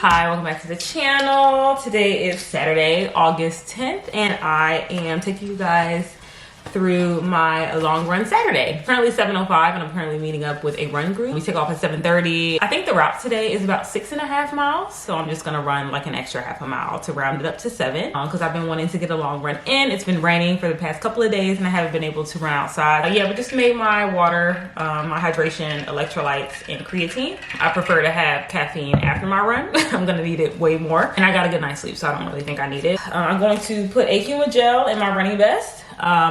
Hi, welcome back to the channel. Today is Saturday, August 10th, and I am taking you guys through my long run Saturday. Currently 7:05, and I'm currently meeting up with a run group. We take off at 7:30. I think the route today is about 6.5 miles, so I'm just gonna run like an extra half a mile to round it up to 7, because I've been wanting to get a long run in. It's been raining for the past couple of days, and I haven't been able to run outside. Yeah, we just made my water, my hydration, electrolytes, and creatine. I prefer to have caffeine after my run. I'm gonna need it way more, and I got a good night's sleep, so I don't really think I need it. I'm going to put a Huma gel in my running vest.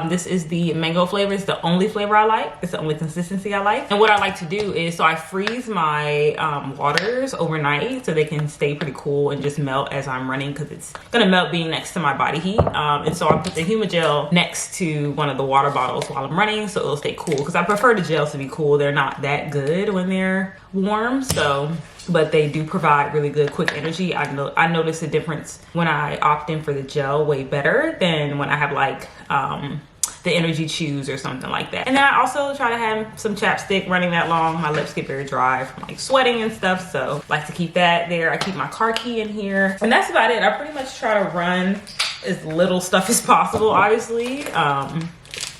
This is the mango flavor. It's the only flavor I like. It's the only consistency I like. And what I like to do is, so I freeze my waters overnight so they can stay pretty cool and just melt as I'm running, because it's gonna melt being next to my body heat. And so I put the Huma gel next to one of the water bottles while I'm running, so it'll stay cool, because I prefer the gels to be cool. They're not that good when they're warm, so, but they do provide really good quick energy. I notice a difference when I opt in for the gel way better than when I have like the energy chews or something like that. And then I also try to have some chapstick. Running that long, my lips get very dry from like sweating and stuff, so I like to keep that there. I keep my car key in here, and that's about it. I pretty much try to run as little stuff as possible, obviously,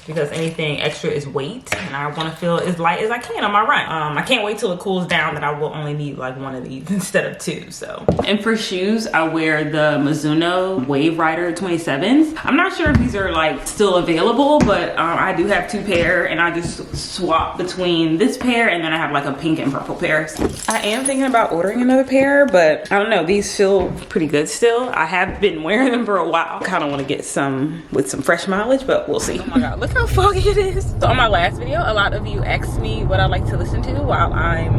because anything extra is weight, and I want to feel as light as I can on my run. I can't wait till it cools down that I will only need like one of these instead of two. So, and for shoes, I wear the Mizuno Wave Rider 27s. I'm not sure if these are like still available, but I do have 2 pair, and I just swap between this pair and then I have like a pink and purple pair. I am thinking about ordering another pair, but I don't know, these feel pretty good still. I have been wearing them for a while. Kind of want to get some with some fresh mileage, but we'll see. Oh my god, look how foggy it is. So on my last video, a lot of you asked me what I like to listen to while I'm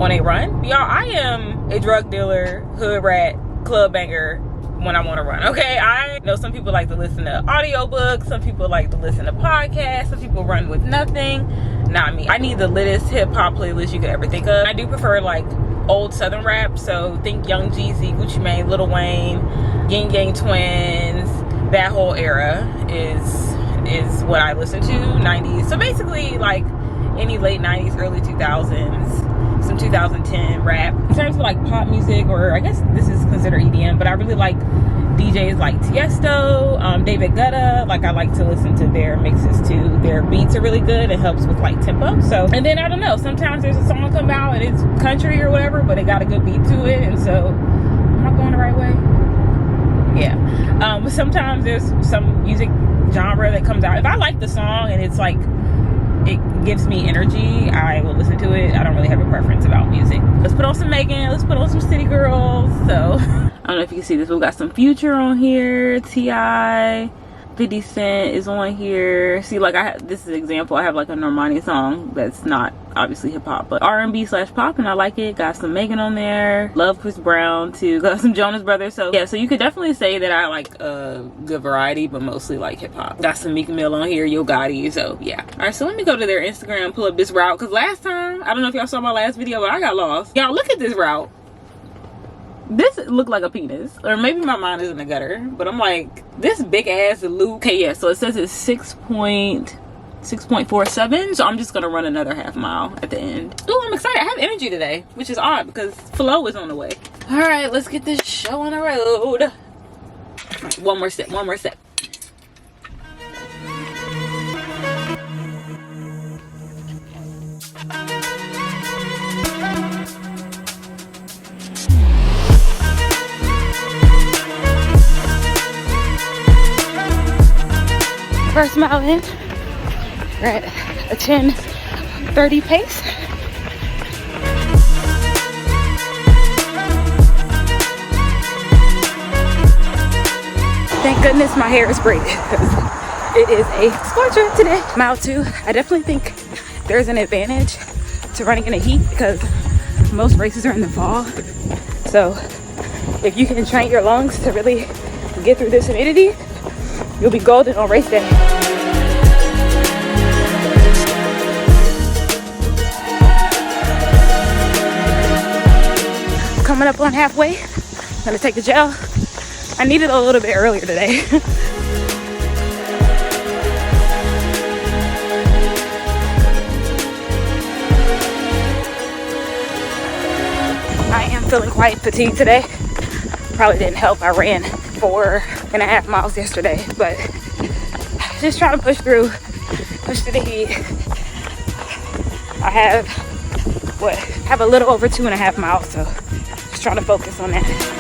on a run. Y'all, I am a drug dealer, hood rat, club banger when I'm on a run, okay? I know some people like to listen to audiobooks, some people like to listen to podcasts, some people run with nothing. Not me. I need the littest hip-hop playlist you could ever think of. I do prefer like old southern rap, so think Young Jeezy, Gucci Mane, Lil Wayne, Yin Yang Twins. That whole era is what I listen to. 90s, so basically like any late 90s, early 2000s, some 2010 rap. In terms of like pop music, or I guess this is considered EDM, but I really like DJs like Tiesto, David Guetta. Like I like to listen to their mixes too. Their beats are really good. It helps with like tempo. So, and then I don't know, sometimes there's a song come out and it's country or whatever, but it got a good beat to it, and so am I going the right way? Yeah. But sometimes there's some music genre that comes out. If I like the song and it's like, it gives me energy, I will listen to it. I don't really have a preference about music. Let's put on some Megan, let's put on some City Girls. So I don't know if you can see this, we've got some Future on here, T.I., 50 Cent is on here. See, like this is an example. I have like a Normani song that's not obviously hip-hop, but R&B/pop, and I like it. Got some Megan on there. Love Chris Brown too. Got some Jonas Brothers. So yeah, so you could definitely say that I like a good variety, but mostly like hip-hop. Got some Meek Mill on here, Yo Gotti. So yeah. All right, so let me go to their Instagram, pull up this route, because last time, I don't know if y'all saw my last video, but I got lost. Y'all, look at this route. This looked like a penis, or maybe my mind is in the gutter, but I'm like, this big ass loop. Okay, yeah, so it says it's 6.47, so I'm just gonna run another half mile at the end. Oh, I'm excited. I have energy today, which is odd because flow is on the way. All right, let's get this show on the road. Right, one more step. First mile in, we're at a 10:30 pace. Thank goodness my hair is braided, because it is a scorcher today. Mile 2, I definitely think there's an advantage to running in the heat, because most races are in the fall. So if you can train your lungs to really get through this humidity, you'll be golden on race day. Coming up on halfway, I'm gonna take the gel. I needed a little bit earlier today. I am feeling quite fatigued today. Probably didn't help. I ran 4.5 miles yesterday, but just trying to push through the heat. I have a little over 2.5 miles, so just trying to focus on that.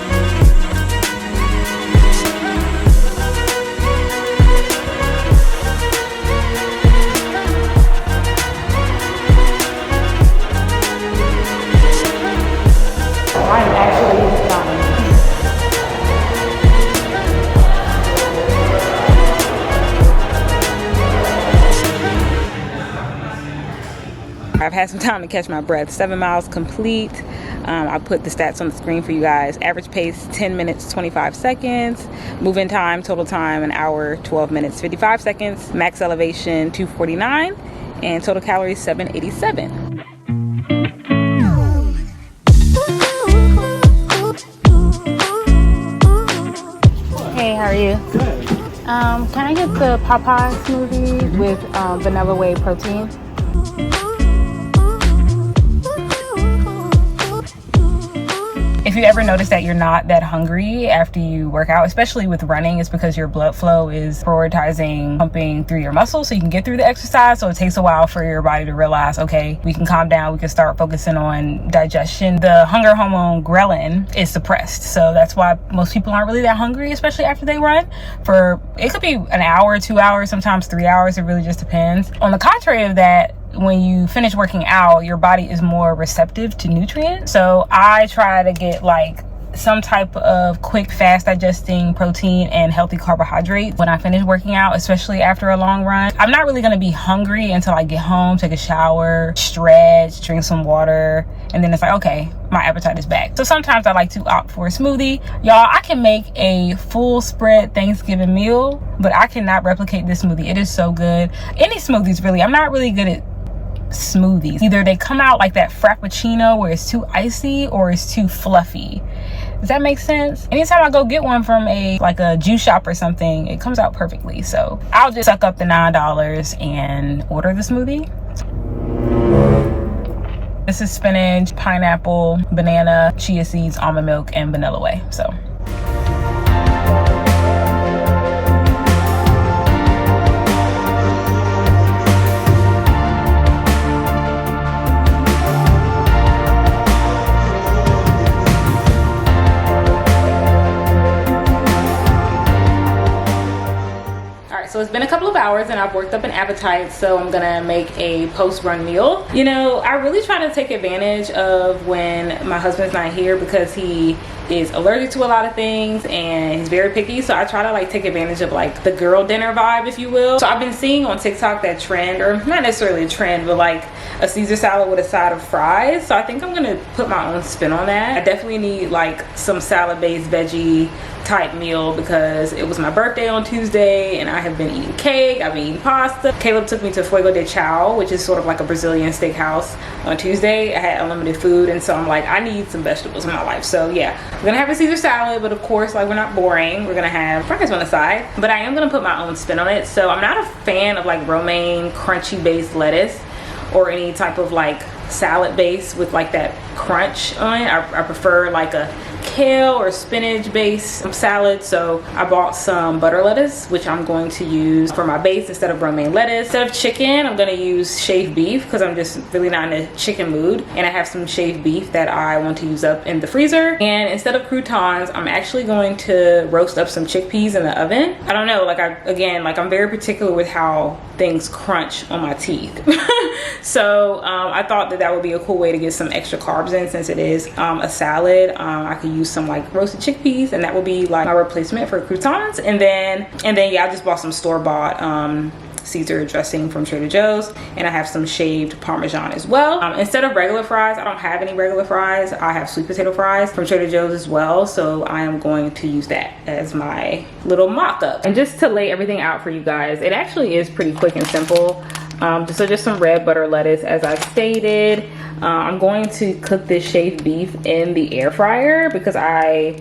I'm actually dying. I've had some time to catch my breath. 7 miles complete. I put the stats on the screen for you guys. Average pace 10 minutes 25 seconds. Move-in time, total time 1 hour 12 minutes 55 seconds. Max elevation 249 and total calories 787. Hey, how are you? Good. Can I get the Popeye smoothie with vanilla whey protein? If you ever notice that you're not that hungry after you work out, especially with running, it's because your blood flow is prioritizing pumping through your muscles so you can get through the exercise. So it takes a while for your body to realize, okay, we can calm down, we can start focusing on digestion. The hunger hormone ghrelin is suppressed. So that's why most people aren't really that hungry, especially after they run. It could be an hour, 2 hours, sometimes 3 hours. It really just depends. On the contrary of that, when you finish working out, your body is more receptive to nutrients. So I try to get like some type of quick, fast digesting protein and healthy carbohydrates when I finish working out, especially after a long run. I'm not really going to be hungry until I get home, take a shower, stretch, drink some water, and then it's like, okay, my appetite is back. So sometimes I like to opt for a smoothie. Y'all, I can make a full spread Thanksgiving meal, but I cannot replicate this smoothie. It is so good. Any smoothies, really. I'm not really good at smoothies. Either they come out like that frappuccino where it's too icy or it's too fluffy. Does that make sense? Anytime I go get one from a juice shop or something, it comes out perfectly. So I'll just suck up the $9 and order the smoothie. This is spinach, pineapple, banana, chia seeds, almond milk, and vanilla whey. So So it's been a couple of hours and I've worked up an appetite, so I'm gonna make a post-run meal. You know, I really try to take advantage of when my husband's not here because he is allergic to a lot of things and he's very picky. So I try to like take advantage of like the girl dinner vibe, if you will. So I've been seeing on TikTok that trend, or not necessarily a trend, but like a Caesar salad with a side of fries. So I think I'm gonna put my own spin on that. I definitely need like some salad-based veggie type meal because it was my birthday on Tuesday and I have been eating cake, I've been eating pasta. Caleb took me to Fuego de Chao, which is sort of like a Brazilian steakhouse, on Tuesday. I had unlimited food and so I'm like, I need some vegetables in my life. So yeah, we're gonna have a Caesar salad, but of course, like, we're not boring. We're gonna have fries on the side, but I am gonna put my own spin on it. So I'm not a fan of like romaine crunchy based lettuce or any type of like salad base with like that crunch on it. I prefer like a kale or spinach based salad. So I bought some butter lettuce, which I'm going to use for my base instead of romaine lettuce. Instead of chicken, I'm going to use shaved beef because I'm just really not in a chicken mood, and I have some shaved beef that I want to use up in the freezer. And instead of croutons, I'm actually going to roast up some chickpeas in the oven. I don't know, like, I'm very particular with how things crunch on my teeth. So I thought that would be a cool way to get some extra carbs in, since it is a salad. I could use some like roasted chickpeas, and that will be like my replacement for croutons. And then yeah, I just bought some store-bought Caesar dressing from Trader Joe's, and I have some shaved Parmesan as well. Instead of regular fries, I don't have any regular fries. I have sweet potato fries from Trader Joe's as well, so I am going to use that as my little mock-up. And just to lay everything out for you guys, it actually is pretty quick and simple. So just some red butter lettuce, as I stated. I'm going to cook this shaved beef in the air fryer because I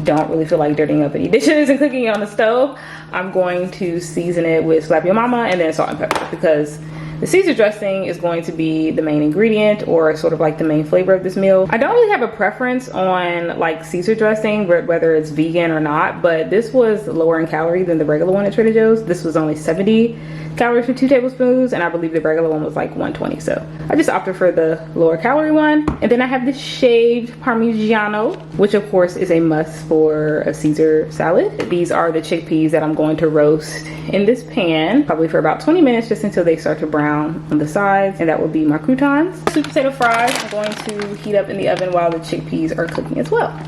don't really feel like dirtying up any dishes and cooking it on the stove. I'm going to season it with Slap Your Mama and then salt and pepper, because The Caesar dressing is going to be the main ingredient, or sort of like the main flavor of this meal. I don't really have a preference on like Caesar dressing, whether it's vegan or not, but this was lower in calorie than the regular one at Trader Joe's. This was only 70 calories for 2 tablespoons, and I believe the regular one was like 120. So I just opted for the lower calorie one. And then I have the shaved Parmigiano, which of course is a must for a Caesar salad. These are the chickpeas that I'm going to roast in this pan, probably for about 20 minutes, just until they start to brown on the sides. And that will be my croutons. Sweet potato fries I'm going to heat up in the oven while the chickpeas are cooking as well.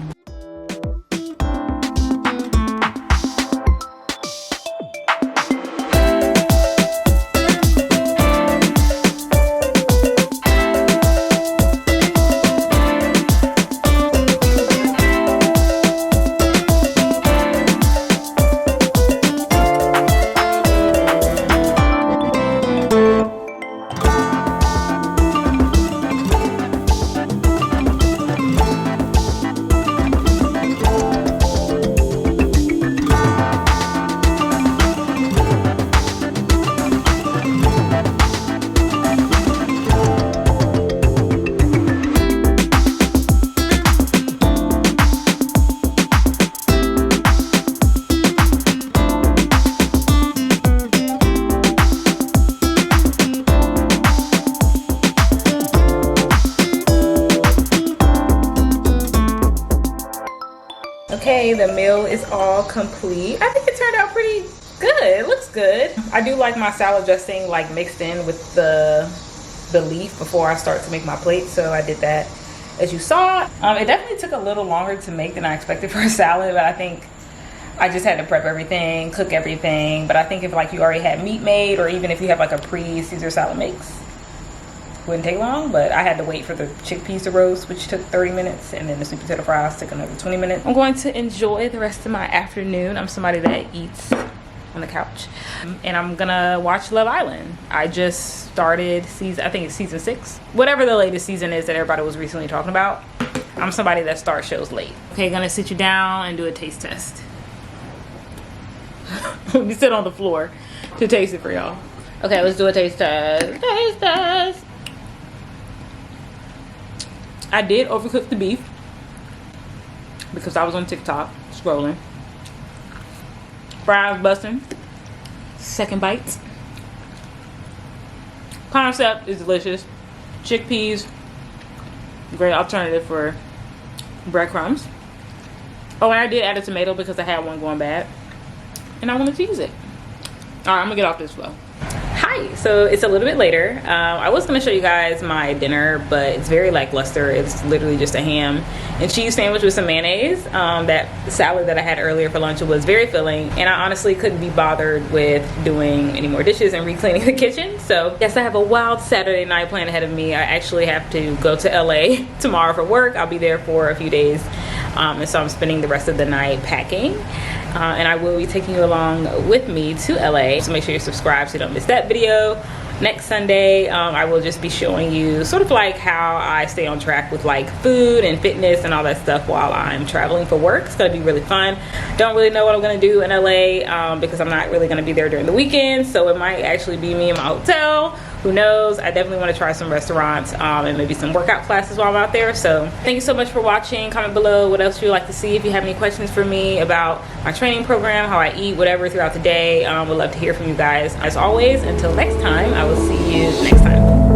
Okay, the meal is all complete. I think it turned out pretty good. It looks good. I do like my salad dressing like mixed in with the leaf before I start to make my plate, so I did that as you saw. It definitely took a little longer to make than I expected for a salad, but I think I just had to prep everything, cook everything. But I think if like you already had meat made, or even if you have like a pre-Caesar salad mix, wouldn't take long. But I had to wait for the chickpeas to roast, which took 30 minutes, and then the sweet potato fries took another 20 minutes. I'm going to enjoy the rest of my afternoon. I'm somebody that eats on the couch, and I'm gonna watch Love Island. I just started season, I think it's season 6, whatever the latest season is that everybody was recently talking about. I'm somebody that starts shows late. Okay, gonna sit you down and do a taste test. Let me sit on the floor to taste it for y'all. Okay, let's do a taste test. Taste test. I did overcook the beef because I was on TikTok scrolling. Fries busting. Second bite. Concept is delicious. Chickpeas, great alternative for breadcrumbs. Oh, and I did add a tomato because I had one going bad, and I wanted to use it. All right, I'm gonna get off this flow. Hi, so it's a little bit later. I was gonna show you guys my dinner, but it's very lackluster. It's literally just a ham and cheese sandwich with some mayonnaise. That salad that I had earlier for lunch was very filling, and I honestly couldn't be bothered with doing any more dishes and re-cleaning the kitchen. So yes, I have a wild Saturday night plan ahead of me. I actually have to go to LA tomorrow for work. I'll be there for a few days, and so I'm spending the rest of the night packing. And I will be taking you along with me to LA, so make sure you're subscribed so you don't miss that video. Next Sunday, I will just be showing you sort of like how I stay on track with like food and fitness and all that stuff while I'm traveling for work. It's gonna be really fun. Don't really know what I'm gonna do in LA because I'm not really gonna be there during the weekend, so it might actually be me in my hotel. Who knows? I definitely want to try some restaurants and maybe some workout classes while I'm out there. So thank you so much for watching. Comment below what else you'd like to see. If you have any questions for me about my training program, how I eat, whatever throughout the day, would love to hear from you guys. As always, until next time, I will see you next time.